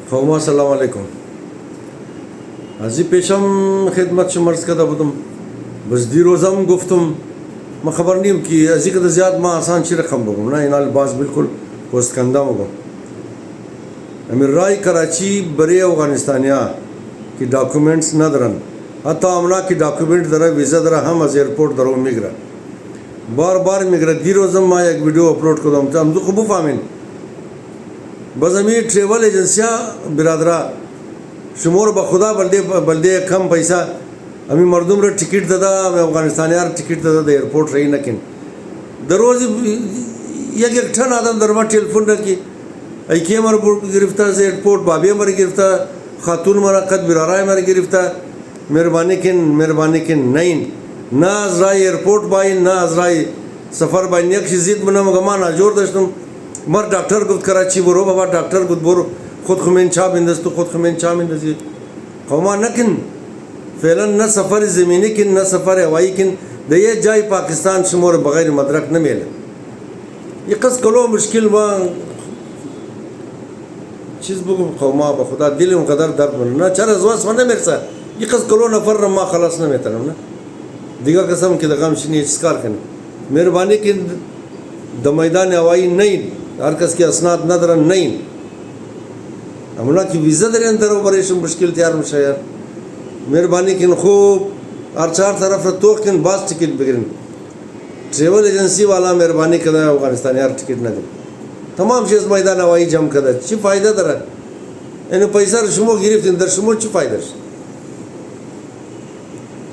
خواما السلام علیکم. Is an پیشم خدمت شما عرض کرده بودم، بس دیروزم گفتم ما خبر نیم که از این زیاد ما آسان چی رقم بگم، نه اینال باز بالکل پست کنده بگم. امیر رای کراچی برای افغانستانیا کی डॉक्यूमेंट्स ندارن، حتی امنا کی डॉक्यूमेंट داره، ویزا داره، هم از ایرپورت داره میگره، بار میگره. دیروزم ما یک ویدیو اپلود کردم تا هم دو خوب فهمین. بس امی ट्रैवल एजेंसियाँ बिरादरा शुमोर बखुदा बल्दे कम पैसा अमी मर्दुम रे टिकट दादा अफगानिस्तान यार टिकट दादा एयरपोर्ट रही नकिन दररोज एक ठन आदम दरमा टेलीफोन रखी ऐके मर गिरफ्तार से एयरपोर्ट बाबे मर गिरफ्तार खातून मरा कद बिरारा मर गिरफ्तार मेहरबानी किन नहीं ना अजराई एयरपोर्ट बाई ना अजराई सफ़र बाई नेक जिद बना मगमा ना जोर दशतम मर डॉक्टर गुप्त कराची बोरो बाबा डॉक्टर गुप्त बोरो खुद खुमेन छा बिंदस तो खुद खुमेन छा बिंदस कौमा नकिन फैलन न सफ़र ज़मीनी किन न सफ़र हवाई किन दये जाए पाकिस्तान शुमोर बगैर मदरक न मिले ये कस कलो मुश्किल व चीज़ बुक कौमा बखुदा दिल कदर दर्द बनना चर अजवास वने मेरे साथ ये कस कलो नफर रमा खलास न मेतरम ना दिगा कसम की दगाम शनी इसकार कने मेहरबानी किन द मैदान हवाई नहीं हर कस के असनाद नदर नहीं हमला की वीज़ा दरे अंदर बरेश मुश्किल तैयार मुशायर मेहरबानी किन खूब और चार तरफ तो किन बास टिकट बिगड़न ट्रैवल एजेंसी वाला मेहरबानी कदा अफगानिस्तान यार टिकट न दे तमाम चीज़ मैदान हवाई जम कदा ची फ़ायदा दरा इन पैसा शुमो गिरफ्त इंदर शुमो ची फ़ायदा